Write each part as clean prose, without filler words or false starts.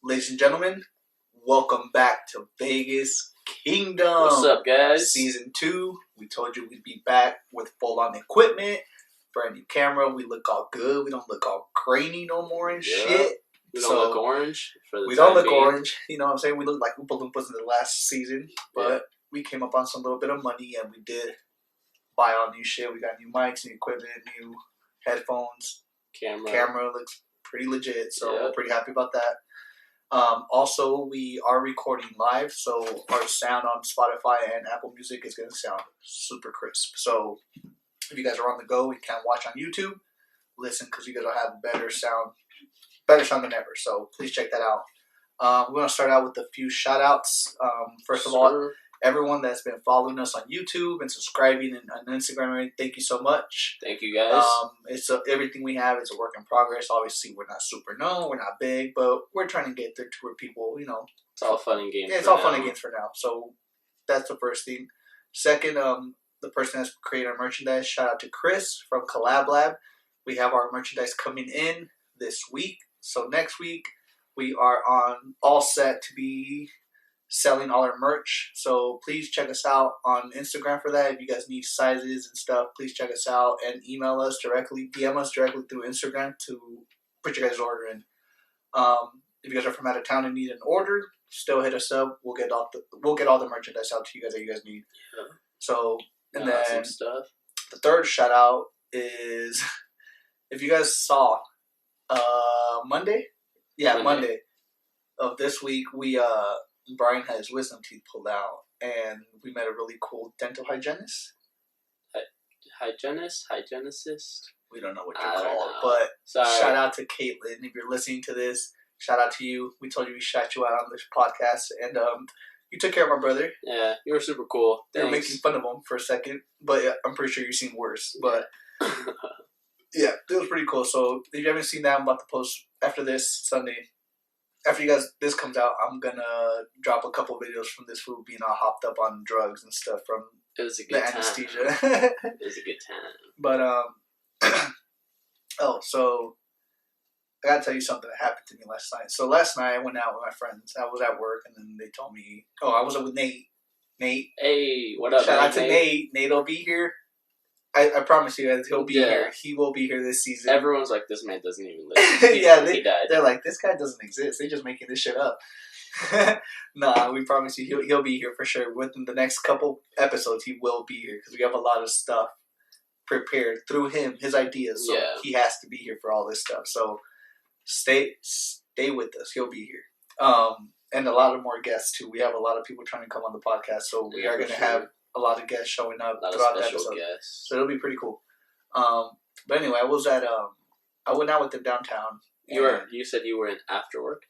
Ladies and gentlemen, welcome back to Vegas Kingdom. What's up, guys? Season 2. We told you we'd be back with full-on equipment, brand new camera. We look all good. We don't look all grainy no more and shit. We don't look orange. We don't look orange. You know what I'm saying? We look like Oompa Loompas in the last season. But we came up on some little bit of money and we did buy all new shit. We got new mics, new equipment, new headphones. Camera looks pretty legit. So we're pretty happy about that. Also, we are recording live, so our sound on Spotify and Apple Music is going to sound super crisp. So if you guys are on the go, you can't watch on YouTube, listen because you guys will have better sound than ever. So please check that out. We're going to start out with a few shout outs. First of all, everyone that's been following us on YouTube and subscribing and on Instagram, thank you so much. Thank you, guys. It's everything we have is a work in progress. Obviously, we're not super known, we're not big, but we're trying to get there to where people, it's all fun and games. Yeah, it's all fun and games for now. So that's the first thing. Second, the person that's created our merchandise, shout out to Chris from Collab Lab. We have our merchandise coming in this week. So next week, we are all set to be selling all our merch. So please check us out on Instagram for that. If you guys need sizes and stuff, please check us out and email us directly, DM us directly through Instagram to put your guys' order in. If you guys are from out of town and need an order, still hit us up. We'll get all the merchandise out to you guys that you guys need. Yeah. So and then stuff. The third shout out is if you guys saw Monday of this week, Brian had his wisdom teeth pulled out, and we met a really cool dental hygienist. Hygienicist? We don't know what you call it, but shout out to Caitlin. If you're listening to this, shout out to you. We told you we shout you out on this podcast, and you took care of my brother. Yeah, you were super cool. They were making fun of him for a second, but I'm pretty sure you've seen worse. But yeah, it was pretty cool. So if you haven't seen that, I'm about to post after this Sunday. After this comes out, I'm gonna drop a couple videos from this food being all hopped up on drugs and stuff from anesthesia. It was a good time. But so I gotta tell you something that happened to me last night. So last night I went out with my friends. I was at work and then they told me, I was with Nate. Hey, what up? Shout out to Nate. Nate will be here. I promise you, he'll be here. He will be here this season. Everyone's like, this man doesn't even live. He died. They're like, this guy doesn't exist. They're just making this shit up. Nah, we promise you, he'll be here for sure. Within the next couple episodes, he will be here because we have a lot of stuff prepared through him, his ideas. So he has to be here for all this stuff. So stay with us. He'll be here. And a lot of more guests too. We have a lot of people trying to come on the podcast, so we are going to have a lot of guests showing up throughout the episode. Guests. So it'll be pretty cool. But anyway, I I went out with them downtown. You said you were in after work?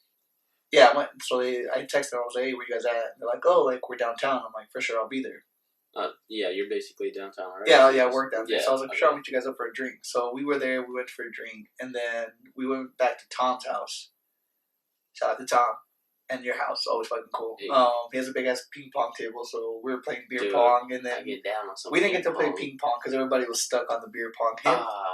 Yeah, I went. So I texted them. I was like, hey, where you guys at? And they're like, we're downtown. I'm like, for sure, I'll be there. Yeah, you're basically downtown, right? Yeah, I work down there. So I was like, sure, I'll meet you guys up for a drink. So we were there. We went for a drink. And then we went back to Tom's house. Shout out to Tom. And your house, always fucking cool. Yeah. He has a big ass ping pong table, so we were playing beer pong, and then get down on some we didn't get to play ping pong because everybody was stuck on the beer pong.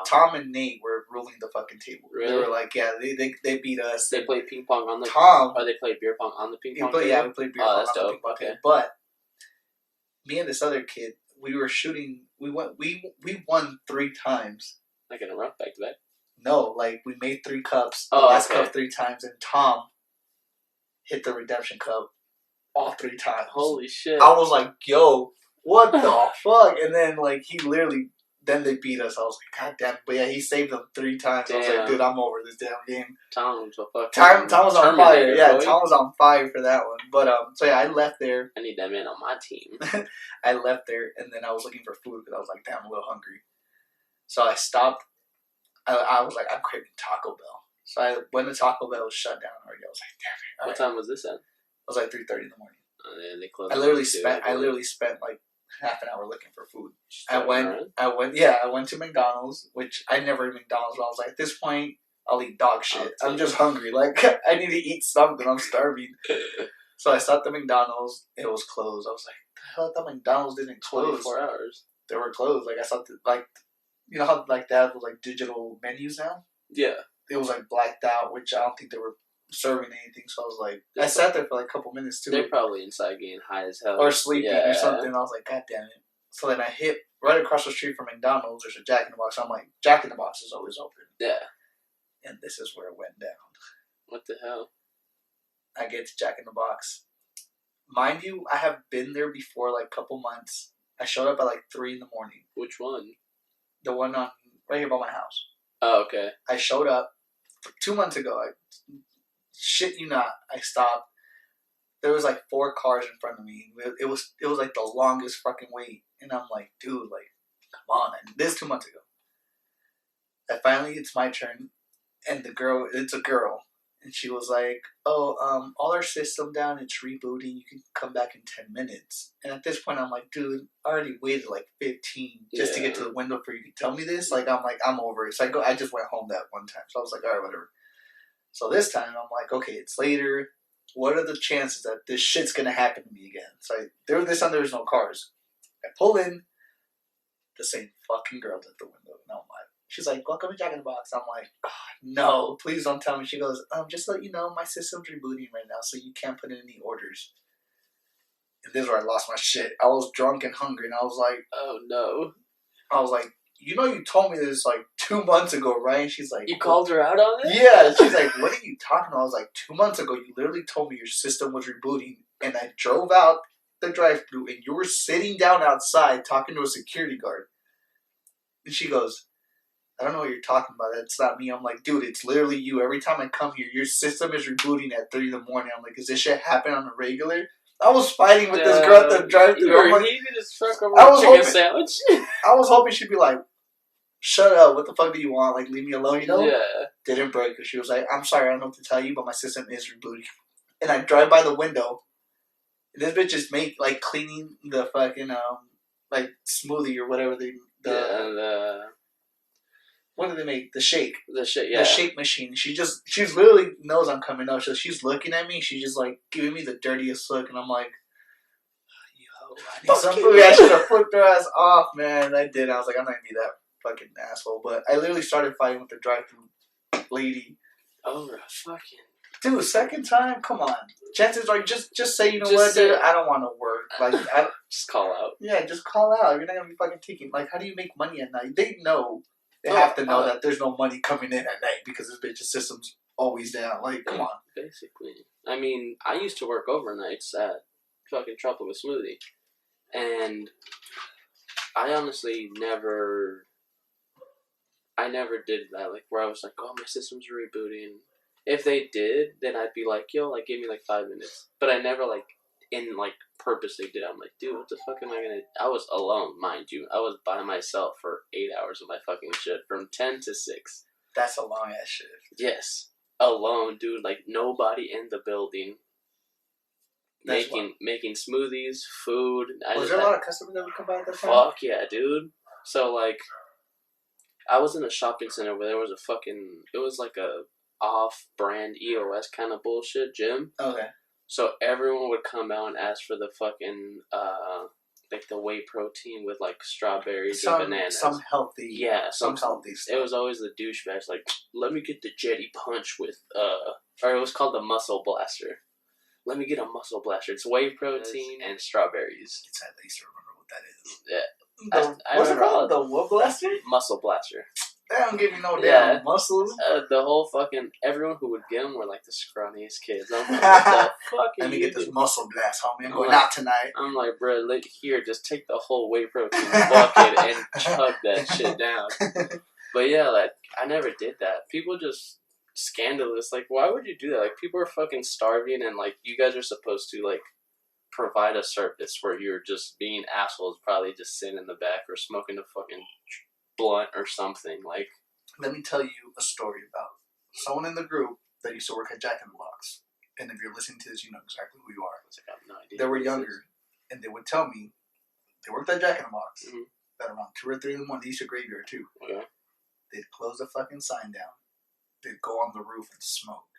Tom and Nate were ruling the fucking table. Really? They were like, they beat us. They played ping pong on the or they played beer pong on the ping pong table? Yeah, we played beer pong on the ping pong table. But me and this other kid, we were shooting. We won 3 times. Like in a row, back to back. No, like we made 3 cups. The last cup 3 times, and Tom hit the redemption cup all 3 times. Holy shit. I was like, yo, what the fuck? And then, then they beat us. I was like, god damn. But yeah, he saved them 3 times. Damn. I was like, dude, I'm over this damn game. Tom was on fire. Yeah, Tom was on fire for that one. But, so yeah, I left there. I need that man on my team. I left there, and then I was looking for food because I was like, damn, I'm a little hungry. So I stopped. I was like, I'm craving Taco Bell. So I went to Taco Bell, was shut down already. I was like, damn it. What time was this at? It was like 3:30 in the morning. Yeah, they closed. I literally spent like half an hour looking for food. I went to McDonald's, which I never eat McDonald's, but I was like, at this point, I'll eat dog shit. I'm just hungry. Like, I need to eat something. I'm starving. So I stopped at McDonald's. It was closed. I was like, the hell, I thought McDonald's didn't close. 24 hours. They were closed. Like, I saw You know how like they have those like digital menus now? Yeah. It was like blacked out, which I don't think they were serving anything. So I was like, I sat there for like a couple minutes too. They're probably inside getting high as hell. Or sleeping or something. I was like, God damn it. So then I hit right across the street from McDonald's. There's a Jack in the Box. I'm like, Jack in the Box is always open. Yeah. And this is where it went down. What the hell? I get to Jack in the Box. Mind you, I have been there before like a couple months. I showed up at like 3 in the morning. Which one? The one on right here by my house. Oh, okay. I showed up 2 months ago. Shit you not. I stopped. There was like 4 cars in front of me. It was like the longest fucking wait. And I'm like, dude, like, come on. And this 2 months ago. And finally, it's my turn. And it's a girl. And she was like, oh, all our system down, it's rebooting. You can come back in 10 minutes. And at this point, I'm like, dude, I already waited like 15 just to get to the window for you to tell me this. Like, I'm over it. So I just went home that one time. So I was like, all right, whatever. So this time, I'm like, okay, it's later. What are the chances that this shit's going to happen to me again? So this time, there was no cars. I pull in. The same fucking girl's at the window. And I'm like, she's like, welcome to Jack in the Box. I'm like, oh, no, please don't tell me. She goes, just to let you know, my system's rebooting right now, so you can't put in any orders. And this is where I lost my shit. I was drunk and hungry, and I was like, oh, no. I was like, you know you told me this like 2 months ago, right? And she's like... You called her out on it? Yeah. She's like, what are you talking about? I was like, 2 months ago, you literally told me your system was rebooting, and I drove out the drive-thru, and you were sitting down outside talking to a security guard. And she goes, I don't know what you're talking about. That's not me. I'm like, dude, it's literally you. Every time I come here, your system is rebooting at 3 in the morning. I'm like, does this shit happen on a regular? I was fighting with this girl at the drive-thru. You were like, heated as fuck over a chicken sandwich. I was hoping she'd be like, shut up. What the fuck do you want? Like, leave me alone, you know? Yeah. Didn't break her. She was like, I'm sorry, I don't know what to tell you, but my system is rebooting. And I drive by the window. And this bitch is cleaning the fucking, like, smoothie or whatever what do they make? The shake. The shake, yeah. The shake machine. She literally knows I'm coming up. So she's looking at me. She's just like giving me the dirtiest look. And I'm like, yo, I need some food. I should have flipped her ass off, man. I did. I was like, I'm not going to be that fucking asshole. But I literally started fighting with the drive-thru lady. Oh, fucking. Dude, second time? Come on. Chances are, just say, you know what, dude, I don't want to work. Like, just call out. Yeah, just call out. You're not going to be fucking taking. Like, how do you make money at night? They know. They have to know that there's no money coming in at night because this bitch's system's always down. Like, come on. Basically. I mean, I used to work overnights at fucking Tropical Smoothie. And I honestly never did that. Like, where I was like, oh, my system's rebooting. If they did, then I'd be like, yo, like, give me, like, 5 minutes. But I never, like, purposely did. I'm like, dude, what the fuck am I gonna... I was alone, mind you. I was by myself for 8 hours of my fucking shift, from 10 to 6. That's a long-ass shift. Yes. Alone, dude. Like, nobody in the building. Making smoothies, food. Was there a lot of customers that would come by at that time? Fuck yeah, dude. So, like, I was in a shopping center where there was a fucking... It was like a off-brand EOS kind of bullshit gym. Okay. So everyone would come out and ask for the fucking, like the whey protein with like strawberries and bananas. Some healthy. Yeah, some healthy stuff. It was always the douchebags like, let me get the Jetty Punch with, or it was called the Muscle Blaster. Let me get a Muscle Blaster. It's whey protein and strawberries. It's at least remember what that is. Yeah. What's it called? The what blaster? Muscle Blaster. They don't give you no damn muscles. The whole fucking... Everyone who would get them were like the scrawniest kids. I'm like, what the fuck Let me get this muscle blast, homie. I'm going out tonight. I'm like, bro, here, just take the whole whey protein bucket and chug that shit down. But yeah, like, I never did that. People just... Scandalous. Like, why would you do that? Like, people are fucking starving and, like, you guys are supposed to, like, provide a service where you're just being assholes, probably just sitting in the back or smoking a fucking... blunt or something. Like, let me tell you a story about someone in the group that used to work at Jack in the Box. And if you're listening to this, you know exactly who you are. I have no idea. They were younger, and they would tell me they worked at Jack in the Box. Mm-hmm. At around 2 or 3 in the morning, they used to graveyard too. Okay. They'd close the fucking sign down. They'd go on the roof and smoke.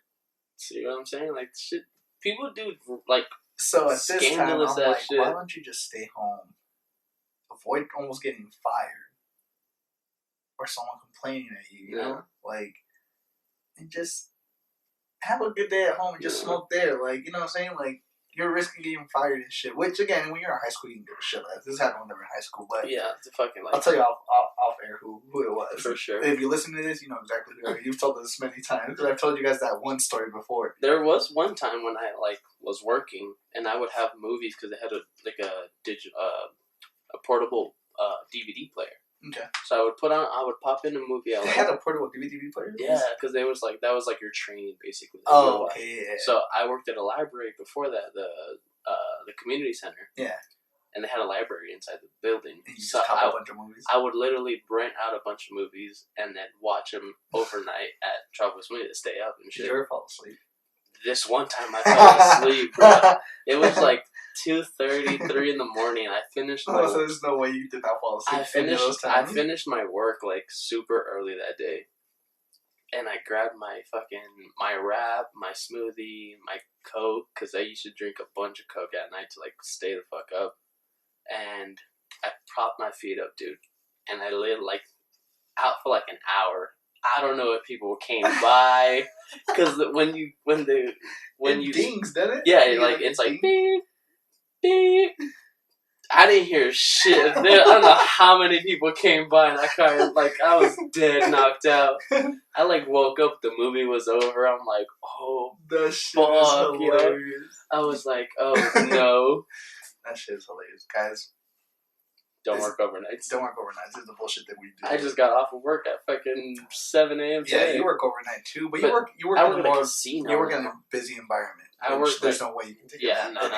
See what I'm saying? Like, shit. People do like so at this time, I'm like, shit. Why don't you just stay home? Avoid almost getting fired. or someone complaining at you. You Yeah. know, like, and just have a good day at home and just smoke there. Like, you know what I'm saying? Like, you're risking getting fired and shit. Which, again, when you're in high school, you can give a shit like that. This happened when they were in high school. But yeah, it's a fucking like. I'll tell you off air who it was. For sure. If you listen to this, you know exactly who it is. You've told us many times because I've told you guys that one story before. There was one time when I like was working and I would have movies because they had a portable DVD player. Okay. So I would pop in a movie. They had a portable DVD player? Yeah, because that was like your training basically. Oh, okay, yeah. So I worked at a library before that, the community center. Yeah. And they had a library inside the building. And you so just cop a bunch of movies? I would literally rent out a bunch of movies and then watch them overnight at Tropical Movie to stay up and shit. Did you ever fall asleep? This one time I fell asleep, bro. It was like 2:30, 3 in the morning. I finished my... so there's no way you did not fall asleep. I finished my work like super early that day. And I grabbed my wrap, my smoothie, my Coke, because I used to drink a bunch of Coke at night to like stay the fuck up. And I propped my feet up, dude. And I lay like out for like an hour. I don't know if people came by, because when you dings, doesn't it? Yeah, like it's like beep, beep. I didn't hear shit. I don't know how many people came by, and I was dead knocked out. I like woke up. The movie was over. I'm like, oh, that shit fuck, is hilarious. I was like, oh no. That shit is hilarious, guys. Don't work overnights. Don't work overnights. This is the bullshit that we do. I just got off of work at fucking 7 a.m. Yeah, you work overnight too, but you work in a casino. You work in a busy environment. There's no way you can take it. No.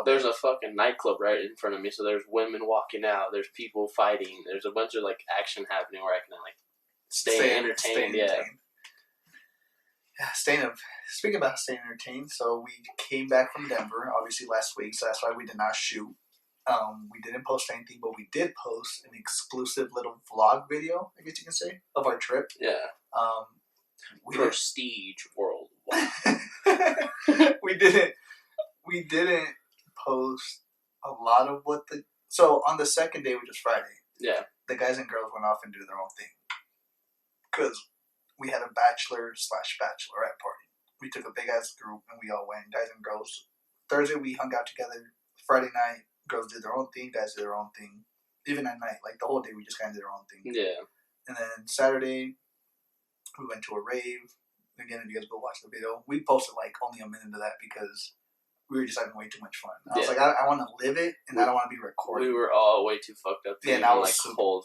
There's a fucking nightclub right in front of me, so there's women walking out, there's people fighting, there's a bunch of like action happening where I can like stay entertained. Yeah, speaking about staying entertained, so we came back from Denver, obviously last week, so that's why we did not shoot. We didn't post anything, but we did post an exclusive little vlog video, I guess you can say, of our trip. Yeah. Prestige worldwide. We didn't post a lot of so on the second day, which was Friday, yeah, the guys and girls went off and did their own thing. Because we had a bachelor/bachelorette party. We took a big ass group and we all went, guys and girls. Thursday we hung out together. Friday night, girls did their own thing, guys did their own thing. Even at night, like the whole day, we just kind of did our own thing. Yeah. And then Saturday, we went to a rave. Again, if you guys go watch the video, we posted like only a minute of that because we were just having way too much fun. I was like, I want to live it, and I don't want to be recorded. We were all way too fucked up. Yeah, and I was super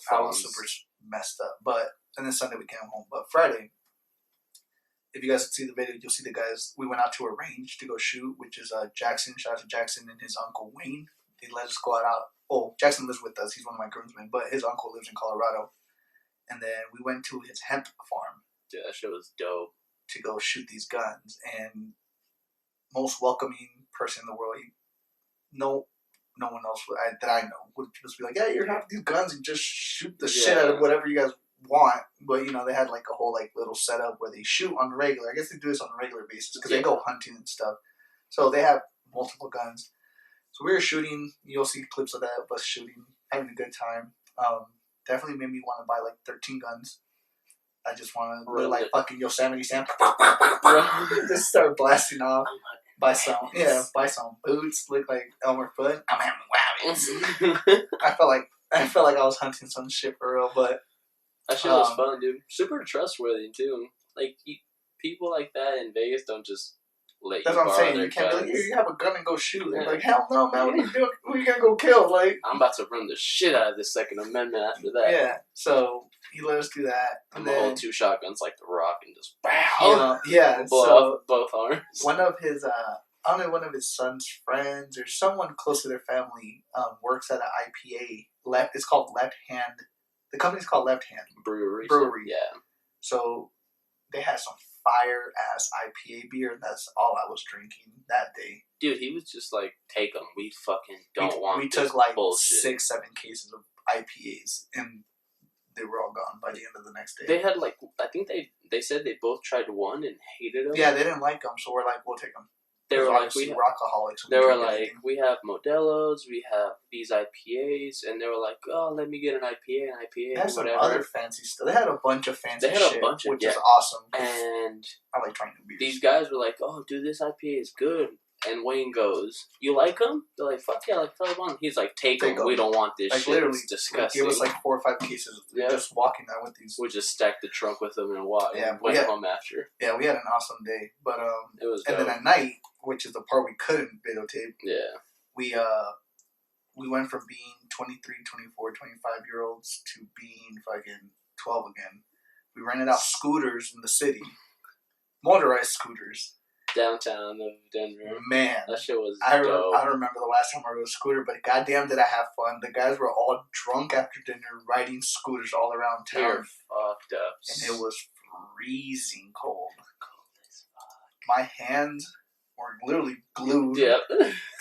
messed up. And then Sunday we came home. But Friday, if you guys see the video, you'll see the guys. We went out to a range to go shoot, which is Jackson. Shout out to Jackson and his uncle Wayne. They let us go out. Oh, Jackson lives with us. He's one of my groomsmen, but his uncle lives in Colorado. And then we went to his hemp farm. Yeah, that shit was dope. To go shoot these guns, and most welcoming person in the world. No one else that I know would just be like, yeah, you have these guns and just shoot the shit out of whatever you guys want. But they had like a whole like little setup where they shoot on the regular. I guess they do this on a regular basis because they go hunting and stuff. So they have multiple guns. So we were shooting. You'll see clips of that of us shooting, having a good time. Definitely made me want to buy like 13 guns. I just want to look like fucking Yosemite Sam. Just start blasting off. Buy some boots. Look like Elmer Fudd. I'm having wabbits. I felt like I was hunting some shit for real, but that shit was fun, dude. Super trustworthy too. Like people like that in Vegas don't just let that's you. That's what I'm saying. You can't be like, you have a gun and go shoot. Yeah. Like, hell no, man. What are you doing? Who are you gonna go kill? Like, I'm about to run the shit out of the Second Amendment after that. Yeah. So he let us do that. I'm gonna hold 2 shotguns like The Rock and just BAM! Yeah. Blow off both arms. One of his I don't know, one of his son's friends or someone close to their family works at an IPA. It's called Left Hand. The company's called Left Hand Brewery. Yeah. So they had some fire ass IPA beer. And that's all I was drinking that day. Dude, he was just like, take them. We fucking don't want. We took like bullshit. 6-7 cases of IPAs, and they were all gone by the end of the next day. They had like, I think they said they both tried one and hated them. Yeah, they didn't like them, so we're like, we'll take them. They were like, we're alcoholics. They were like, we have Modelo's, we have these IPAs, and they were like, oh, let me get an IPA, they had some other fancy stuff. They had a bunch of fancy shit, which is awesome. And I like trying new beers. These guys were like, oh, dude, this IPA is good. And Wayne goes, you like them? They're like, fuck yeah, like, tell them. He's like, take them. We don't want this like, shit. Literally, it's disgusting. Give us like 4 or 5 cases. Just walking out with these. We just stacked the trunk with them and went home after. Yeah, we had an awesome day. But it was and dope. then at night, which is the part we couldn't videotape. Yeah. We went from being 23, 24, 25-year-olds to being fucking 12 again. We rented out scooters in the city. Motorized scooters. Downtown of Denver. Man. That shit was dope. I don't remember the last time I rode a scooter, but goddamn did I have fun. The guys were all drunk after dinner riding scooters all around town. They're fucked up. And it was freezing cold. My hands were literally glued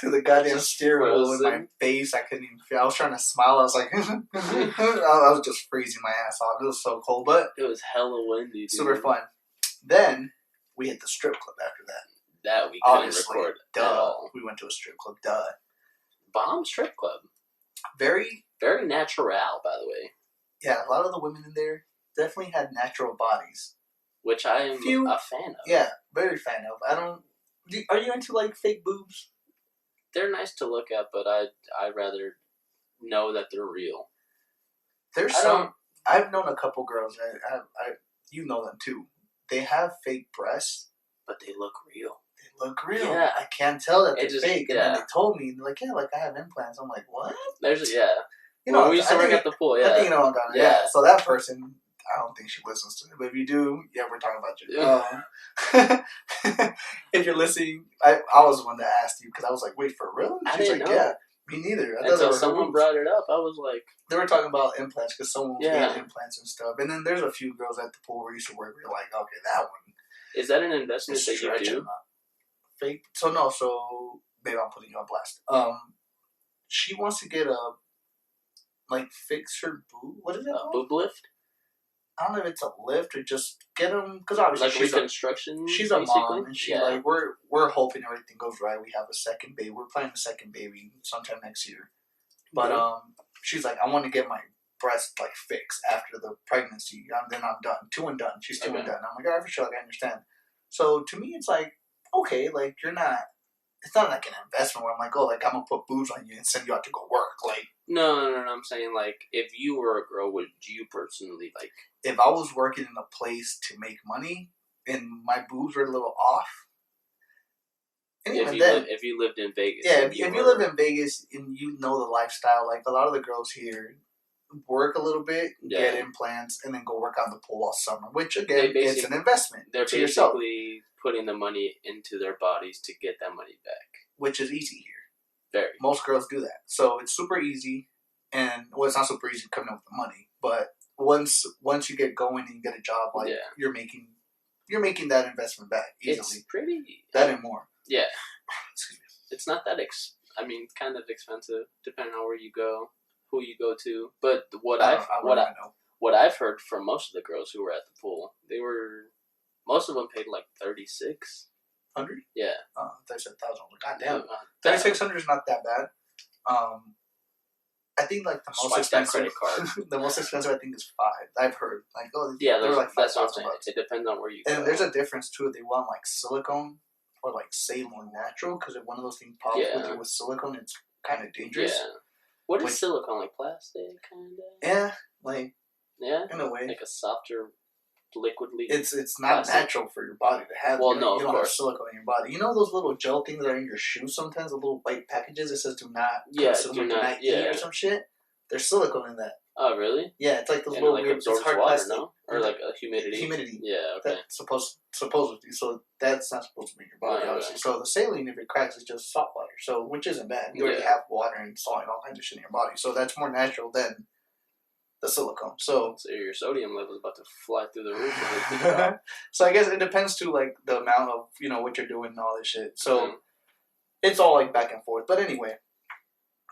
to the goddamn steering wheel in my face. I couldn't even feel. I was trying to smile. I was like, I was just freezing my ass off. It was so cold, but it was hella windy. Dude. Super fun. Then we hit the strip club after that. That we couldn't record duh. At all. We went to a strip club. Duh. Bomb strip club. Very, very natural, by the way. Yeah, a lot of the women in there definitely had natural bodies, which I am a fan of. Yeah, very fan of. Are you into like fake boobs? They're nice to look at, but I'd rather know that they're real. There's some. I've known a couple girls. You know them too. They have fake breasts, but they look real. They look real. Yeah. I can't tell that they're fake. And then they told me, like, yeah, like I have implants. I'm like, what? You know, we used to work at the pool, I think you know what I'm talking about. Yeah. So that person, I don't think she listens to it. But if you do, we're talking about you. Yeah. If you're listening, I was the one that asked you because I was like, wait, for real? And she's like, know. Yeah. Me neither. Until someone brought it up, I was like... They were talking about implants because someone was getting implants and stuff. And then there's a few girls at the pool where you used to work where you're like, okay, that one. Is that an investment that you do? Fake. So maybe I'm putting you on blast. She wants to get fix her boob. What is it called? Boob lift? I don't know if it's a lift or just get them, because obviously she's reconstruction. She's a mom, and she we're hoping everything goes right. We have a second baby. We're planning a second baby sometime next year. But she's like, I want to get my breast fixed after the pregnancy. Then I'm done. 2 and done. She's 2 and done. I'm like, all right, for sure. I understand. So to me, it's like, okay, you're not. It's not like an investment where I'm like, oh, I'm gonna put boobs on you and send you out to go work. No. I'm saying if you were a girl, would you personally If I was working in a place to make money and my boobs were a little off. And if you lived in Vegas. Yeah, if you live in Vegas and you know the lifestyle, a lot of the girls here work a little bit, get implants, and then go work on the pool all summer. Which again, it's an investment. They're basically putting the money into their bodies to get that money back. Which is easy here. Very. Most girls do that. So it's super easy, and it's not super easy coming up with the money, but once you get going and you get a job, you're making that investment back easily. It's pretty that and more. Yeah. Excuse me. It's not that kind of expensive depending on where you go, who you go to. But what I've heard from most of the girls who were at the pool, most of them paid $3,600. Yeah. Oh, I said $1,000. Goddamn. $3,600 is not that bad. I think the most expensive credit card. The most expensive I think is $5,000. I've heard they're $5,000. It depends on where you go. And there's a difference too. They want silicone or Saline natural, because if one of those things pops with silicone, it's kind of dangerous. Yeah. What is silicone, plastic kind of? Yeah, in a way, a softer, liquidly. It's not plastic. Natural for your body to have. Well, you don't have silicone in your body. You know those little gel things that are in your shoes sometimes, the little white packages that says "do not consume do not eat" or some shit. There's silicone in that. Oh, really? Yeah, it's those little weird. Absorbs it's hard water, plastic. No? Or humidity. Humidity. Yeah, okay. That's supposedly. So that's not supposed to be in your body, obviously. Right. So the saline, if it cracks, is just salt water. So which isn't bad. You already have water and salt and all kinds of shit in your body. So that's more natural than the silicone. So your sodium level is about to fly through the roof. So I guess it depends to the amount of what you're doing and all this shit. So it's all back and forth. But anyway,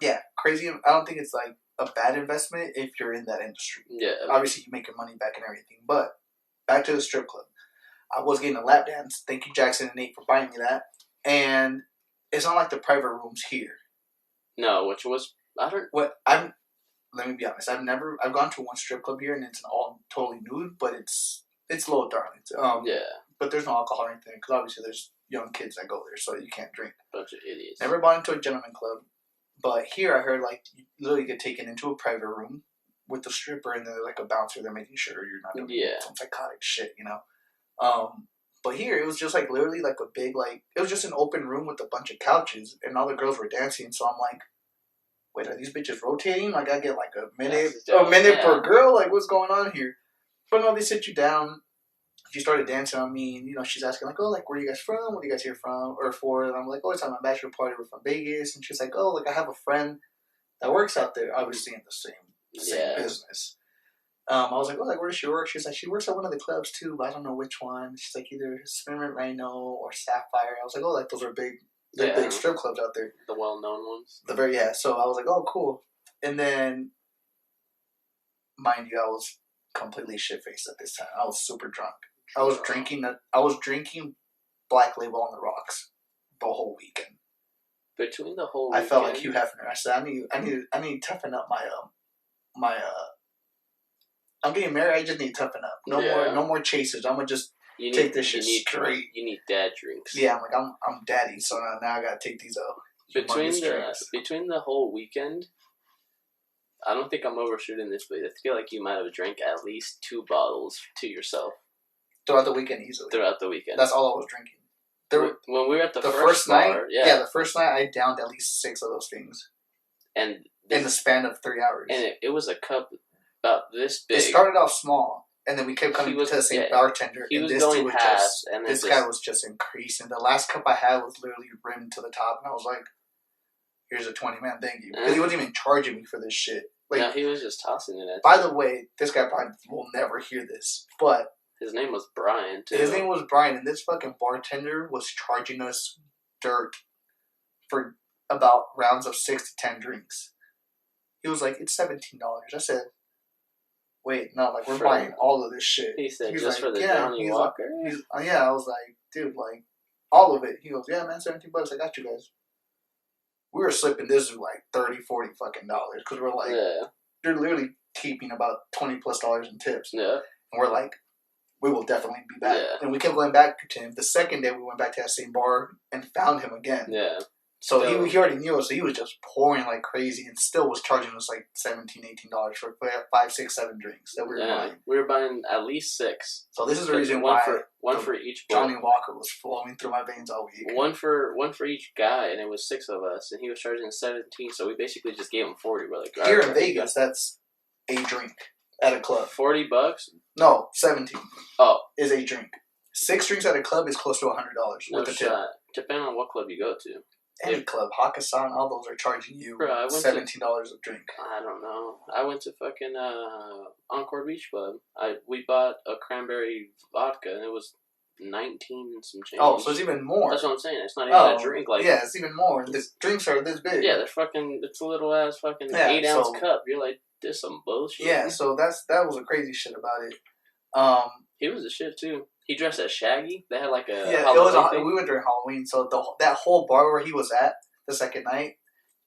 yeah, crazy. I don't think it's a bad investment if you're in that industry. Yeah. Obviously, you make your money back and everything. But back to the strip club. I was getting a lap dance. Thank you, Jackson and Nate, for buying me that. and it's not like the private rooms here. No, which was I don't. Let me be honest. I've gone to one strip club here, and it's all totally nude, but it's low darling. Yeah. But there's no alcohol or anything because obviously there's young kids that go there, so you can't drink. Bunch of idiots. Never bought into a gentleman club, but here I heard like you literally get taken into a private room with the stripper and then like a bouncer. They're making sure you're not doing some psychotic shit, you know. But here it was just like literally like a big like it was just an open room with a bunch of couches and all the girls were dancing. So I'm like, wait, are these bitches rotating? Like I get like a minute per girl. Like what's going on here? But no, they sit you down. She started dancing on me, and you know she's asking like, oh, like where are you guys from? What are you guys here from or for? And I'm like, oh, it's on my bachelor party. We're from Vegas, and she's like, oh, like I have a friend that works out there, obviously in the same business. I was like, oh, like where does she work? She's like, she works at one of the clubs too, but I don't know which one. She's like either Spearmint Rhino or Sapphire. I was like, oh, like those are big strip clubs out there, the well-known ones. So I was like, oh, cool. And then, mind you, I was completely shit-faced at this time. I was super drunk. I was drinking Black Label on the rocks the whole weekend. Between the whole I felt like Hugh Hefner. I said, I need to toughen up my I'm getting married. I just need to toughen up. No more chasers. I'm gonna just take this shit straight. You need dad drinks. Yeah, I'm like I'm daddy, so now I gotta take these between the whole weekend. I don't think I'm overshooting this, but I feel like you might have drank at least 2 bottles to yourself throughout the weekend easily. Throughout the weekend, that's all I was drinking. When we were at the first night, bar, the first night I downed at least 6 of those things, and in the span of 3 hours. And it was a cup about this big. It started off small, and then we kept coming to the same bartender. He was going past, and this guy was just increasing. The last cup I had was literally rimmed to the top, and I was like, "Here's a 20-man, thank you." Because he wasn't even charging me for this shit. Like, no, he was just tossing it at By the way, this guy probably will never hear this, but his name was Brian, too. His name was Brian, and this fucking bartender was charging us dirt for about rounds of 6 to 10 drinks. He was like, it's $17. I said, wait, no, like, we're buying all of this shit. He said, just for the Johnny Walker? I was like, dude, like, all of it. He goes, yeah, man, $17. I got you guys. We were slipping this is like $30, $40 fucking dollars because we're like, they're literally keeping about $20+ in tips. Yeah. And we're like, we will definitely be back. Yeah. And we kept going back to him. The second day we went back to that same bar and found him again. Yeah. So he already knew us, so he was just pouring like crazy and still was charging us like $17, $18 for 5, 6, 7 drinks that we were buying. We were buying at least 6. So this is the reason why one for each Johnny Walker was flowing through my veins all week. One for each guy, and it was 6 of us, and he was charging 17. So we basically just gave him 40. We're like, here in Vegas, that's a drink at a club. $40? No, 17. Oh, is a drink. 6 drinks at a club is close to $100 with a tip. Depending on what club you go to. Any club, Hakkasan, all those are charging you $17 a drink. I don't know. I went to fucking Encore Beach Club. We bought a cranberry vodka, and it was 19 and some change. Oh, so it's even more. That's what I'm saying. It's not even a drink. Like, yeah, it's even more. The drinks are this big. Yeah, they're fucking. It's a little ass fucking 8-ounce cup. You're like, this some bullshit. Yeah, so that was a crazy shit about it. He was a shit too. He dressed as Shaggy. They had like a we went during Halloween, so that whole bar where he was at the second night,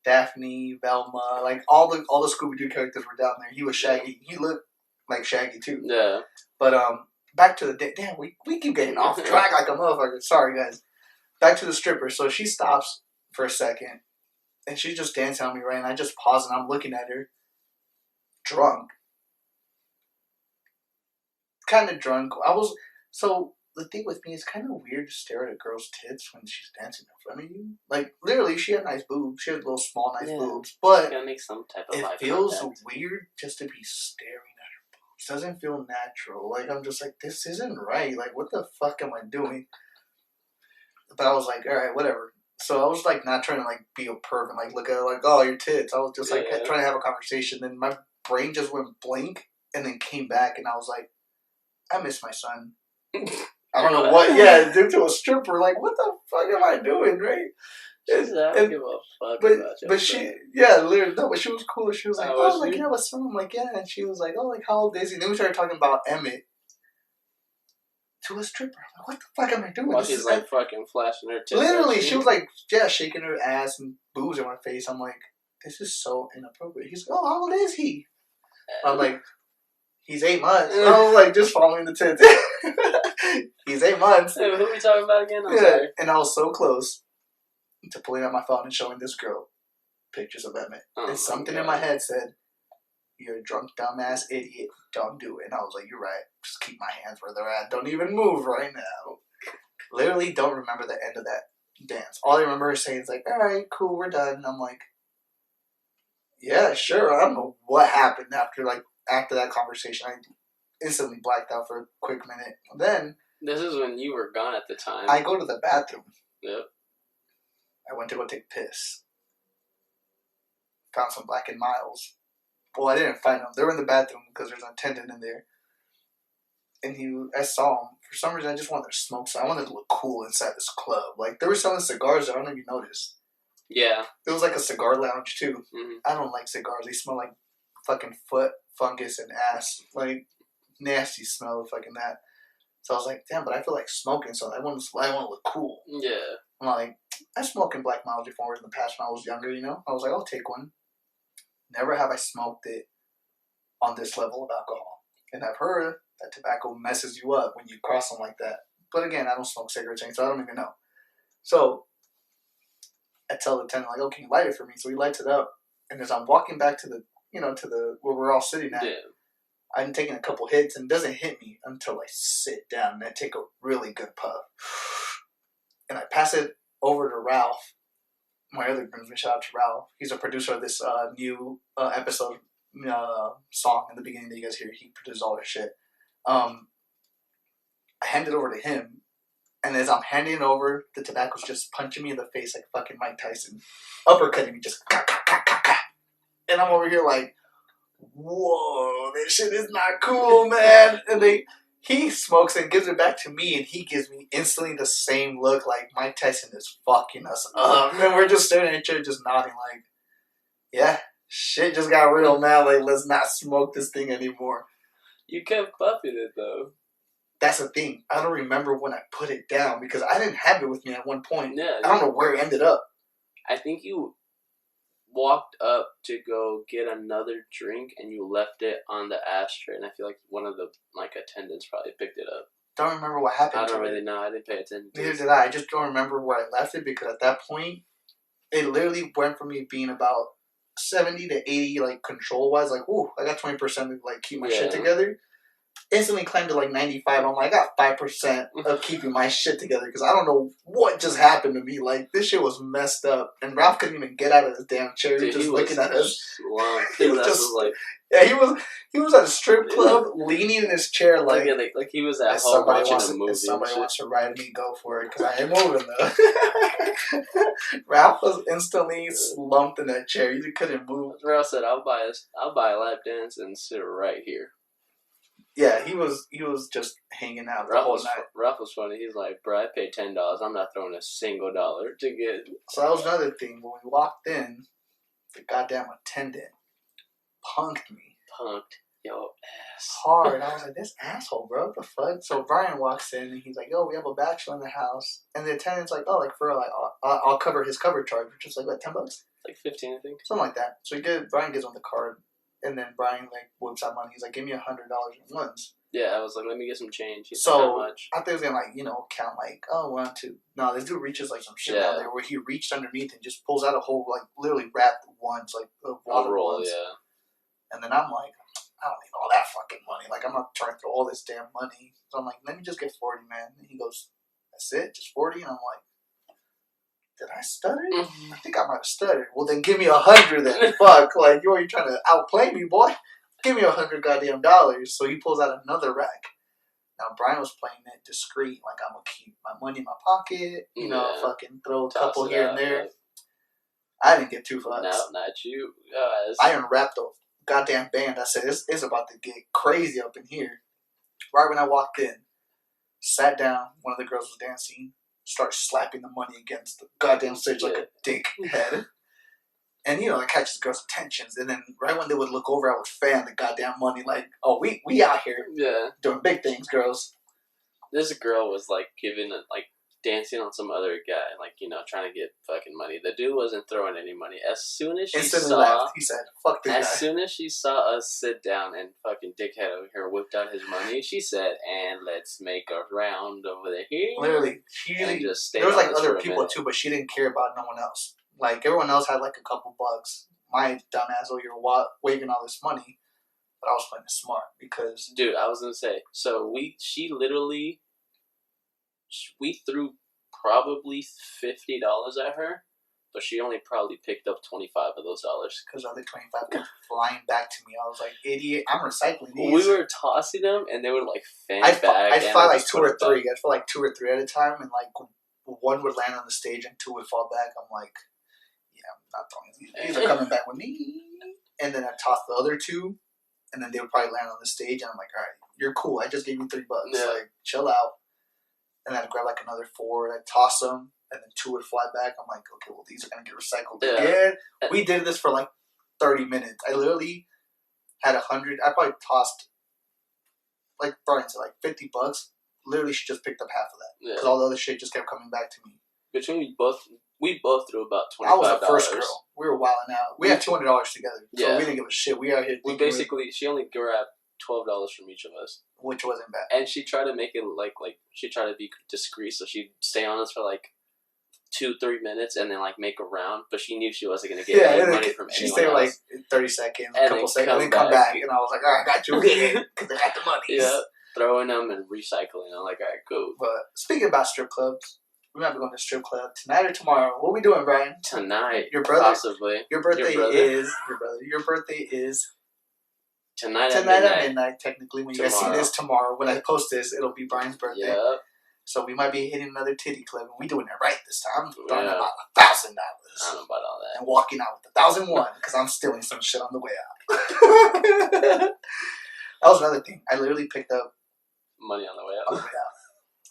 Daphne, Velma, like all the Scooby-Doo characters were down there. He was Shaggy. He looked like Shaggy too. Yeah. But back to the day. Damn, we keep getting off track like a motherfucker. Sorry guys. Back to the stripper. So she stops for a second, and she's just dancing on me, right? And I just pause and I'm looking at her, drunk, kind of drunk. So the thing with me is kind of weird to stare at a girl's tits when she's dancing in front of you. Like literally, she had nice boobs. She had little small nice boobs, but make some type of it feels weird just to be staring at her boobs. It doesn't feel natural. Like I'm just like, this isn't right. Like what the fuck am I doing? But I was like, all right, whatever. So I was like not trying to like be a perv and like look at her like, oh, your tits. I was just like trying to have a conversation. Then my brain just went blank and then came back and I was like, I miss my son. I don't know what. Yeah, due to a stripper. Like, what the fuck am I doing, right? I don't give a fuck about you. But she, literally, no. But she was cool. She was like, oh, like, yeah, what's up? I'm like, yeah. And she was like, oh, like, how old is he? And then we started talking about Emmett. to a stripper. I'm like, what the fuck am I doing? While This she's is like fucking flashing her tits. literally, she was like, yeah, shaking her ass and boobs in my face. I'm like, this is so inappropriate. He's like, oh, how old is he? I'm like, he's 8 months. I was like, just following the tits. He's 8 months. Hey, who are we talking about again? I'm sorry. And I was so close to pulling out my phone and showing this girl pictures of Emmett. And something in my head said, you're a drunk, dumbass idiot. Don't do it. And I was like, you're right. Just keep my hands where they're at. Don't even move right now. Literally don't remember the end of that dance. All I remember is saying is like, all right, cool, we're done. And I'm like, yeah, sure. I don't know what happened after that conversation. I instantly blacked out for a quick minute. And then this is when you were gone at the time. I go to the bathroom. Yep. I went to go take a piss. Found some Black and Miles. Well, I didn't find them. They were in the bathroom because there's an attendant in there. And I saw him. For some reason, I just wanted to smoke. So I wanted to look cool inside this club. Like, they were selling cigars. I don't know if you noticed. Yeah. It was like a cigar lounge, too. Mm-hmm. I don't like cigars. They smell like fucking foot, fungus, and ass. Like, nasty smell of fucking that. So I was like, damn, but I feel like smoking, so I want to look cool. Yeah. I'm like, I smoked in Black Miles before in the past when I was younger, you know? I was like, I'll take one. Never have I smoked it on this level of alcohol. And I've heard that tobacco messes you up when you cross them like that. But again, I don't smoke cigarettes, so I don't even know. So I tell the attendant, like, oh, can you light it for me? So he lights it up. And as I'm walking back to the where we're all sitting at, I'm taking a couple hits and it doesn't hit me until I sit down and I take a really good puff. And I pass it over to Ralph, my other groomsman. Shout out to Ralph. He's a producer of this new episode song in the beginning that you guys hear. He produced all this shit. I hand it over to him, and as I'm handing it over, the tobacco's just punching me in the face like fucking Mike Tyson, uppercutting me, just ka, ka, ka, ka, ka. And I'm over here like, whoa, this shit is not cool, man. And he smokes and gives it back to me, and he gives me instantly the same look like Mike Tyson is fucking us up. And we're just staring at each other, just nodding like, yeah, shit just got real, man. Like, let's not smoke this thing anymore. You kept puffing it, though. That's the thing. I don't remember when I put it down because I didn't have it with me at one point. Yeah, I don't know where it ended up. I think you walked up to go get another drink and you left it on the ashtray, and I feel like one of the attendants probably picked it up. Don't remember what happened. I don't really know. I didn't pay attention. Neither did I. I just don't remember where I left it because at that point, it literally went from me being about 70 to 80, like control wise, like, ooh, I got 20% to like keep my shit together. Instantly climbed to like 95. I'm like, I got 5% of keeping my shit together because I don't know what just happened to me. Like, this shit was messed up. And Ralph couldn't even get out of his damn chair. Dude, he was just looking at us. He was just like, yeah, he was at a strip club leaning in his chair like he was at home watching a movie. If somebody wants to ride me, go for it because I ain't moving though. Ralph was instantly slumped in that chair. He couldn't move. Ralph said, "I'll buy a lap dance and sit right here." Yeah, he was just hanging out the whole night. Ralph was funny. He's like, bro, I paid $10. I'm not throwing a single dollar to get. So that was another thing. When we walked in, the goddamn attendant punked me. Punked your ass. Hard. I was like, this asshole, bro. What the fuck? So Brian walks in and he's like, yo, we have a bachelor in the house. And the attendant's like, oh, like, for like, I'll cover his cover charge, which is like, what, $10? Like 15, I think. Something like that. So Brian gives him the card. And then Brian like whips out money. He's like, give me $100 in ones. Yeah, I was like, let me get some change. He's so much. I thought he was gonna count like, oh, 1, 2. No, this dude reaches like some shit down there where he reached underneath and just pulls out a whole like literally wrapped ones like water roll, ones. yeah. And then I'm like, I don't need all that fucking money. Like, I'm not trying to throw all this damn money. So I'm like, let me just get 40, man. And he goes, that's it, just 40. And I'm like, did I stutter? I think I might have stuttered. Well, then give me 100 then. Fuck. Like, you trying to outplay me, boy. Give me 100 goddamn dollars. So he pulls out another rack. Now, Brian was playing it discreet. Like, I'm going to keep my money in my pocket. You know, fucking throw a couple here and there. Like, I didn't get 2 fucks. No, not you. I unwrapped the goddamn band. I said, it's about to get crazy up in here. Right when I walked in, sat down. One of the girls was dancing. Start slapping the money against the goddamn stage like a dickhead. And, it catches girls' attentions. And then right when they would look over, I would fan the goddamn money like, oh, we out here doing big things, girls. This girl was like dancing on some other guy, like, trying to get fucking money. The dude wasn't throwing any money. As soon as she Instantly saw, left. He said, "Fuck this guy." as soon as she saw us sit down and fucking dickhead over here whipped out his money, she said, "And let's make a round over here." Literally, and just stayed there was on like us other for a people minute. too, but she didn't care about no one else. Like everyone else had like a couple bucks. My dumbass over here waving all this money, but I was playing it smart because Dude, I was gonna say, so we threw probably $50 at her, but she only probably picked up 25 of those dollars. because the other 25 kept flying back to me. I was like, idiot, I'm recycling these. We were tossing them, and they would like fan I'd back. fly like two or three. I'd fly like 2 or 3 at a time, and like one would land on the stage and 2 would fall back. I'm like, yeah, I'm not throwing these. These are coming back with me. And then I toss the other 2, and then they would probably land on the stage, and I'm like, all right, you're cool. I just gave you $3. Yeah. Like, chill out. And then I'd grab like another 4, and I'd toss them, and then 2 would fly back. I'm like, okay, well, these are going to get recycled again. We did this for like 30 minutes. I literally had 100. I probably tossed, like, Brian said, like $50. Literally, she just picked up half of that. Because all the other shit just kept coming back to me. Between we both threw about $25. I was the first girl. We were wilding out. We had $200 together. So we didn't give a shit. We out here. She only grabbed $12 from each of us. Which wasn't bad. And she tried to make it like she tried to be discreet, so she'd stay on us for like 2-3 minutes and then like make a round, but she knew she wasn't going to get any money from anyone else. She stayed like 30 seconds, a couple seconds, and then come back. And I was like, all right, I got you again, because I got the money. Yeah, throwing them and recycling. I'm like, all right, cool. But speaking about strip clubs, we might be going to a strip club tonight or tomorrow. What are we doing, Brian? Tonight, your brother, possibly. Your birthday is tonight at midnight. Technically, when you guys see this tomorrow, when I post this, it'll be Brian's birthday. Yep. So we might be hitting another titty club, and we doing it right this time. Throwing Yeah. about $1,000. I don't know about all that. And walking out with 1,001 because I'm stealing some shit on the way out. That was another thing. I literally picked up money on the way out.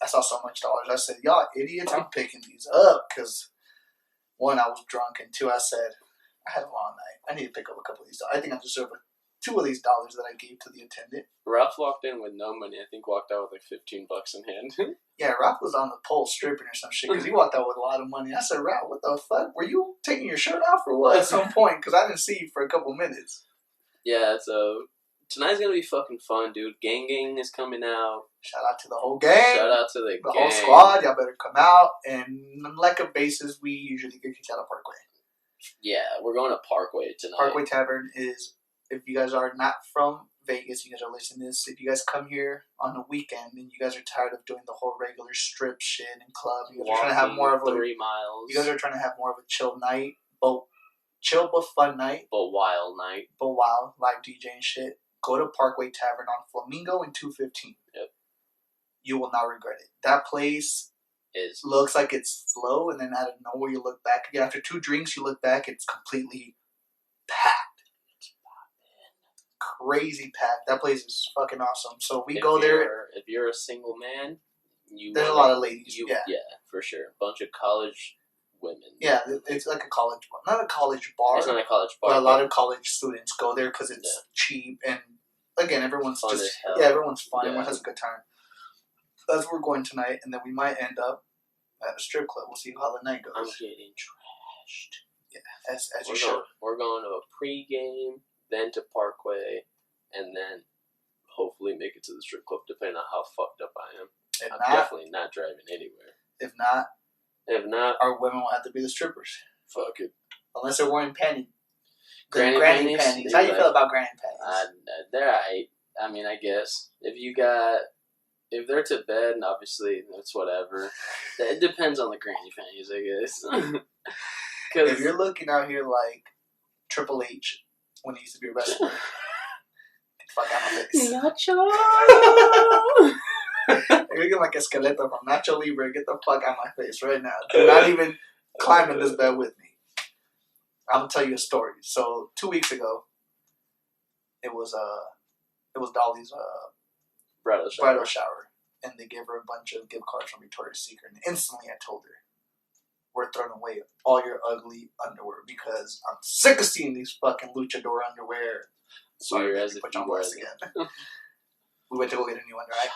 I saw so much dollars. I said, y'all idiots, I'm picking these up because 1, I was drunk, and 2, I said, I had a long night. I need to pick up a couple of these dollars. I think I deserve 2 of these dollars that I gave to the attendant. Ralph walked in with no money. I think walked out with like $15 in hand. Yeah, Ralph was on the pole stripping or some shit because he walked out with a lot of money. I said, Ralph, what the fuck? Were you taking your shirt off or what at some point? Because I didn't see you for a couple minutes. Yeah, so tonight's going to be fucking fun, dude. Gang is coming out. Shout out to the whole gang. Shout out to the gang. whole squad. Y'all better come out. And on like a basis, we usually get kicked out of Parkway. Yeah, we're going to Parkway tonight. Parkway Tavern is, if you guys are not from Vegas, you guys are listening to this, if you guys come here on the weekend and you guys are tired of doing the whole regular strip shit and club, you guys are trying to have more of a 3 miles. You guys are trying to have more of a chill night, chill but fun night, but wild night, but wild live DJ and shit. Go to Parkway Tavern on Flamingo and 215. Yep. You will not regret it. That place looks like it's slow, and then out of nowhere you look back again. After 2 drinks, you look back, it's completely packed. Crazy packed. That place is fucking awesome. So we go there. If you're a single man, there's a lot of ladies. Yeah, for sure. A bunch of college women. Yeah, it's like a college bar. Not a college bar. It's not a college bar. But a lot of college students go there because it's cheap, and again, everyone's fun just as hell. Everyone's fun. Everyone has a good time. That's where we're going tonight, and then we might end up at a strip club. We'll see how the night goes. I'm getting trashed. Yeah, as you should. We're going to a pregame, then to Parkway, and then hopefully make it to the strip club, depending on how fucked up I am. I'm definitely not driving anywhere. If not, our women will have to be the strippers. Fuck it. Unless they're wearing panties. Granny panties. How do you feel about granny panties? They're alright. I mean, I guess if they're to bed, obviously that's whatever. It depends on the granny panties, I guess. If you're looking out here like Triple H when he used to be a wrestler, get the fuck out of my face. Nacho. You're looking like Esqueleto from Nacho Libre. Get the fuck out of my face right now. Do not even climb in this bed with me. I'm gonna tell you a story. So 2 weeks ago, it was Dolly's bridal shower, and they gave her a bunch of gift cards from Victoria's Secret. And instantly, I told her, "We're throwing away all your ugly underwear because I'm sick of seeing these fucking luchador underwear." Sorry, put you on blast again. We went to go get a new one, right?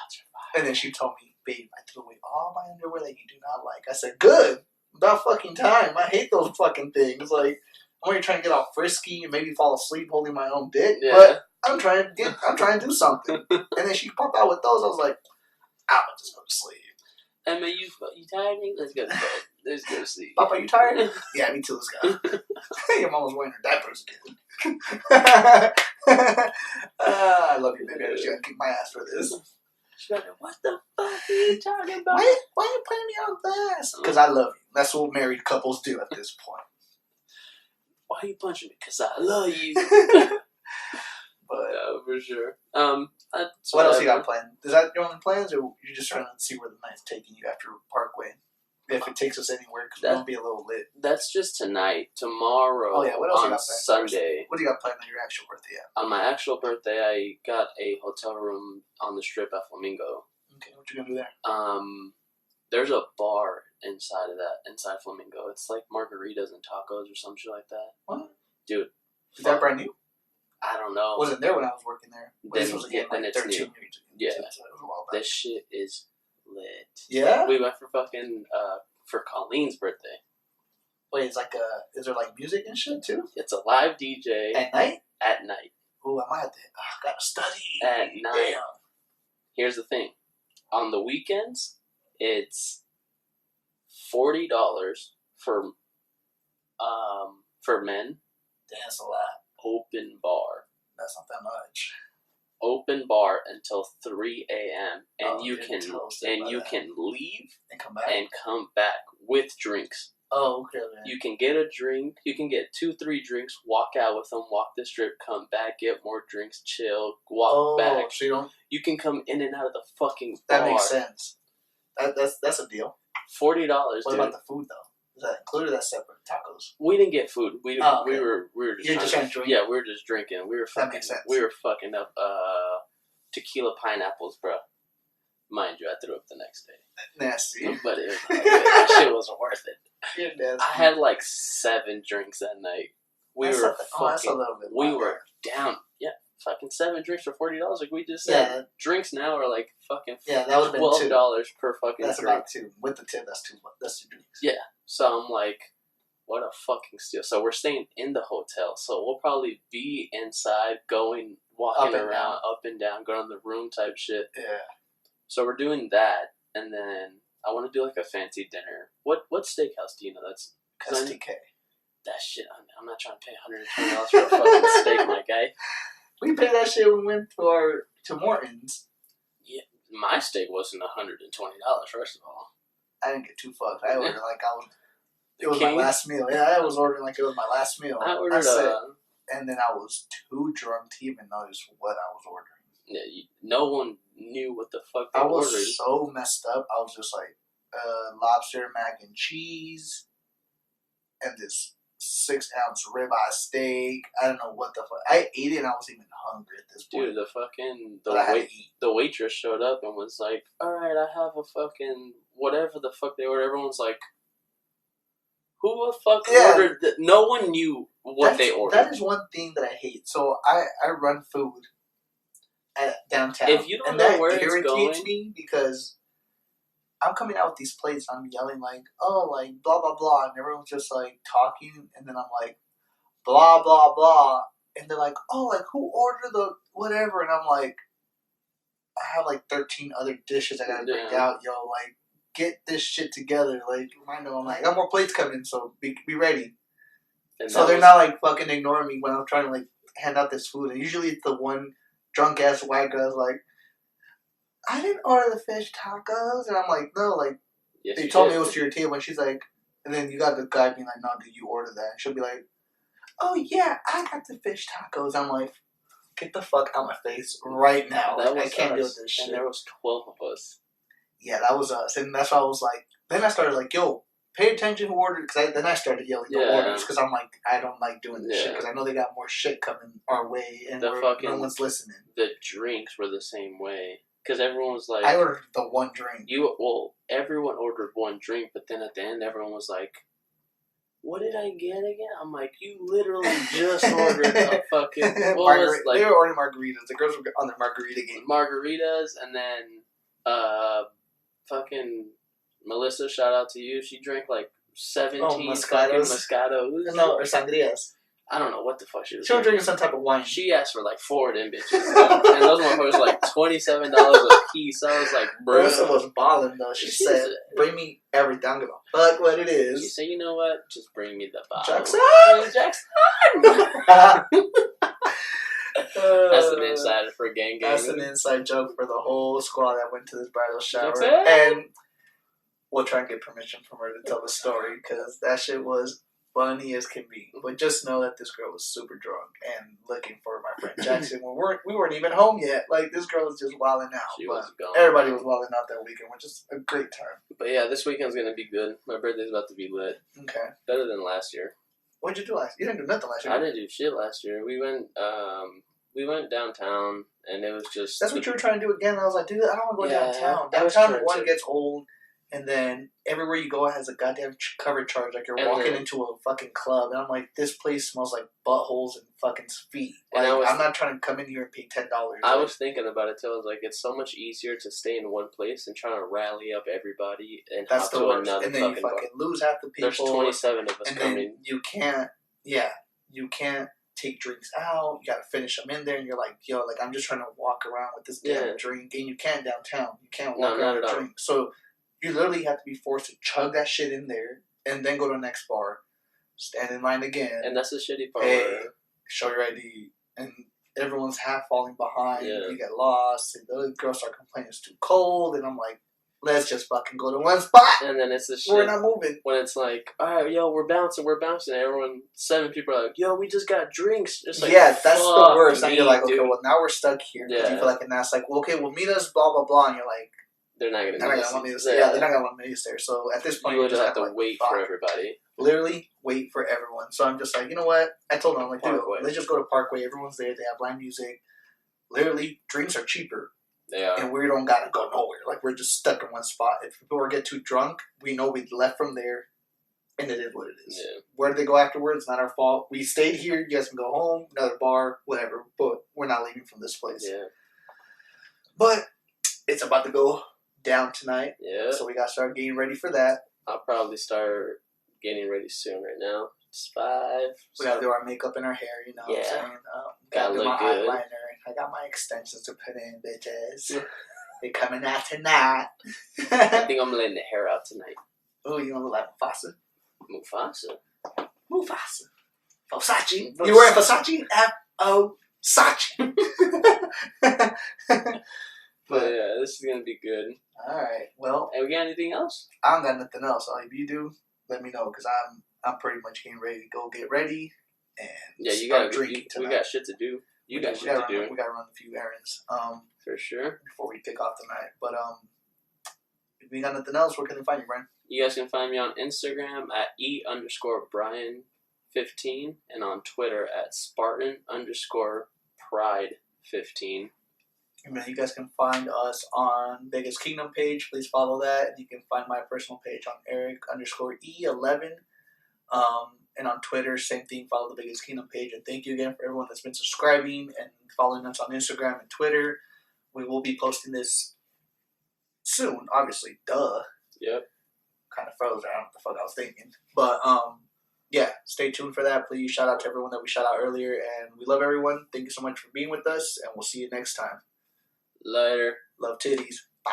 And then she told me, babe, I threw away all my underwear that you do not like. I said, good. About fucking time. I hate those fucking things. Like, I'm already trying to get all frisky and maybe fall asleep holding my own dick. Yeah. But I'm trying to do something. And then she popped out with those. I was like, I'm gonna just go to sleep. I mean, you tired? Let's go to bed. Let's go to sleep. Papa, you tired? Yeah, me too. Let's go. Your mom was wearing her diapers again. I love you, baby. She's gonna kick my ass for this. She's like, what the fuck are you talking about? Why are you putting me on blast? Because I love you. That's what married couples do at this point. Why are you punching me? Because I love you. But yeah, for sure. What else you got planned? Is that your only plans, or you just trying to see where the night's taking you after Parkway? If it takes us anywhere, because we're gonna be a little lit. That's just tonight. Tomorrow. Oh yeah, what else on you got planned? Sunday. What do you got planned on your actual birthday? On my actual birthday, I got a hotel room on the strip at Flamingo. Okay, what you gonna do there? There's a bar inside Flamingo. It's like margaritas and tacos or some shit like that. What? Dude. Is that brand new? I don't know. Wasn't there when I was working there. Then, this was again then like it's 13 new. years ago. Yeah. So it was a while back. This shit is lit. Yeah? We went for fucking, for Colleen's birthday. Wait, it's like is there like music and shit too? It's a live DJ. At night? At night. Ooh, I might have to, gotta study. At night. Damn. Here's the thing. On the weekends, it's $40 for men. That's a lot. Open bar. That's not that much. Open bar until 3 a.m. and Oh, you getting can toasted by you that. can leave And come back? and come back with drinks. Oh, okay, man. You can get a drink. You can get 2-3 drinks. Walk out with them. Walk the strip. Come back. Get more drinks. Chill. Walk back. So you don't... You can come in and out of the fucking bar. That makes sense. That's a deal. $40. What dude. about the food though? Is that included? That separate tacos? We didn't get food. We okay. we were just You're just trying to drink? Yeah, we were just drinking. We were fucking. That makes sense. We were fucking up tequila pineapples, bro. Mind you, I threw up the next day. Nasty. But it was that shit wasn't worth it. You're nasty. I had like 7 drinks that night. That's a little bit. We were down. Yeah, fucking 7 drinks for $40. Like we just said, Yeah. drinks now are like fucking Yeah, that would have been $12 per fucking That's drink. about 2. With the tip, that's 2. That's 2 drinks. Yeah. So I'm like, what a fucking steal. So we're staying in the hotel. So we'll probably be inside, walking around, up and down, going to the room type shit. Yeah. So we're doing that, and then I want to do like a fancy dinner. What steakhouse do you know? That's STK. That shit. I'm not trying to pay $120 for a fucking steak, my guy. We paid that shit when we went to Morton's. Yeah, my steak wasn't $120. First of all, I didn't get too fucked. I ordered like it was King? my last meal. Yeah, I was ordering like it was my last meal. I ordered and then I was too drunk to even notice what I was ordering. Yeah, no one knew what the fuck they I was ordered. so messed up. I was just like lobster mac and cheese and this 6-ounce ribeye steak. I don't know what the fuck. I ate it and I was even hungry at this point. Dude, the waitress showed up and was like, "Alright, I have a fucking whatever the fuck they ordered." Everyone's like, "Who the fuck ordered that?" No one knew what they ordered. That is one thing that I hate. So I run food at downtown. If you don't know where it's going, that irritates me because I'm coming out with these plates and I'm yelling like, oh, like, blah, blah, blah. And everyone's just, like, talking. And then I'm like, blah, blah, blah. And they're like, oh, like, who ordered the whatever? And I'm like, I have, like, 13 other dishes I gotta bring out. Yo, like, get this shit together. Like, I know. I'm like, I got more plates coming, so be ready. And so they're not, like, fucking ignoring me when I'm trying to, like, hand out this food. And usually it's the one drunk-ass white guy's like, I didn't order the fish tacos. And I'm like, no, like, yes, they told me it was to your table. And she's like, and then you got the guy being like, no, did you order that? And she'll be like, oh, yeah, I got the fish tacos. I'm like, get the fuck out of my face right now. Like, I can't deal with this shit. And there was 12 of us. Yeah, that was us. And that's why I was like, then I started like, yo, pay attention who ordered. Then I started yelling the orders because I'm like, I don't like doing this shit because I know they got more shit coming our way and no one's listening. The drinks were the same way. Because everyone was like... I ordered the one drink. Everyone ordered one drink, but then at the end, everyone was like, what did I get again? I'm like, you literally just ordered a fucking... They were ordering margaritas. The girls were on their margarita game. Margaritas, and then fucking Melissa, shout out to you. She drank like 17 fucking Moscatos. Moscatos. No, or sangrias. I don't know what the fuck she was She was drinking some type of wine. She asked for like 4 of them bitches. And those motherfuckers were like $27 a piece. I was like, bro. Melissa was balling though. She said, bring me everything. I'm gonna fuck what it is. She said, you know what? Just bring me the bottle. Jackson! That's an insider for gang gang. That's an inside joke for the whole squad that went to this bridal shower. Jackson? And we'll try and get permission from her to tell the story because that shit was funny as can be. But just know that this girl was super drunk and looking for my friend Jackson when we weren't even home yet. Like, this girl was just wilding out. She was gone. Everybody was wilding out that weekend, which is a great time. But yeah, this weekend's gonna be good. My birthday's about to be lit. Okay. Better than last year. What'd you do last year? You didn't do nothing last year. I didn't do shit last year. We went downtown and it was just... That's what you were trying to do again. I was like, dude, I don't want to go downtown. I was Downtown, trying one, to. gets old, and then everywhere you go has a goddamn cover charge. Like, you're And walking then- into a fucking club, and I'm like, this place smells like buttholes and fucking feet. And Like, I was- I'm not trying to come in here and pay $10. I Like, was thinking about it too. I was like, it's so much easier to stay in one place and trying to rally up everybody and that's hop the to worst. another And then you fucking bar. fucking lose half the people. There's 27 of us and coming. then you can't take drinks out. You gotta finish them in there, and you're like, yo, like, I'm just trying to walk around with this damn drink, and you can't downtown. You can't walk around with a drink. So you literally have to be forced to chug that shit in there, and then go to the next bar, stand in line again. And that's the shitty part. Hey, show your ID, and everyone's half falling behind. Yeah. You get lost, and the other girls start complaining it's too cold, and I'm like, let's just fucking go to one spot. And then it's the shit. We're not moving. When it's like, all right, yo, we're bouncing. Everyone, 7 people are like, yo, we just got drinks. It's like, Yeah, that's the fuck worst. And me, you're like, okay, dude. well, now we're stuck here. Because you Yeah. feel like an ass. Like, well, okay, well, meet us, blah, blah, blah. And you're like, They're not they're gonna not going to want me to stay. Yeah, they're not going to want me to stay. So at this point, You you would just have to like, wait fuck. for everybody. Literally wait for everyone. So I'm just like, you know what? I told them, I'm like, dude, Parkway. let's just go to Parkway. Everyone's there. They have live music. Literally, drinks are cheaper. They are. And we don't got to go nowhere. Like, we're just stuck in one spot. If people get too drunk, we know we left from there. And it is what it is. Yeah. Where do they go afterwards? Not our fault. We stayed here. You guys can go home, another bar, whatever. But we're not leaving from this place. Yeah. But it's about to go down tonight. Yeah. So we got to start getting ready for that. I'll probably start getting ready soon right now. It's 5. We got to do our makeup and our hair, you know what I'm Yeah. saying? Gotta do look my good. eyeliner. I got my extensions to put in, bitches. They coming out tonight. I think I'm letting the hair out tonight. Oh, you want to look like Mufasa? Mufasa. Mufasa. Versace. You wearing Versace? F-O-Sachi. But yeah, this is gonna be good. Alright, well, Hey, we got anything else? I don't got nothing else. So if you do, let me know, because I'm pretty much getting ready to go get ready and Yeah, you start got drinking we tonight. got shit to do. You got shit to do We got to run a few errands for sure. before we kick off tonight. But if we got nothing else, where can they find you, Brian? You guys can find me on Instagram at e_Brian15 and on Twitter at Spartan_Pride15. And then you guys can find us on Vegas Kingdom page. Please follow that. You can find my personal page on Eric_E11. And on Twitter, same thing. Follow the Vegas Kingdom page. And thank you again for everyone that's been subscribing and following us on Instagram and Twitter. We will be posting this soon, obviously. Duh. Yep. Kind of froze. I don't know what the fuck I was thinking. But, yeah, stay tuned for that. Please shout out to everyone that we shout out earlier. And we love everyone. Thank you so much for being with us. And we'll see you next time. Later. Love titties. Bye.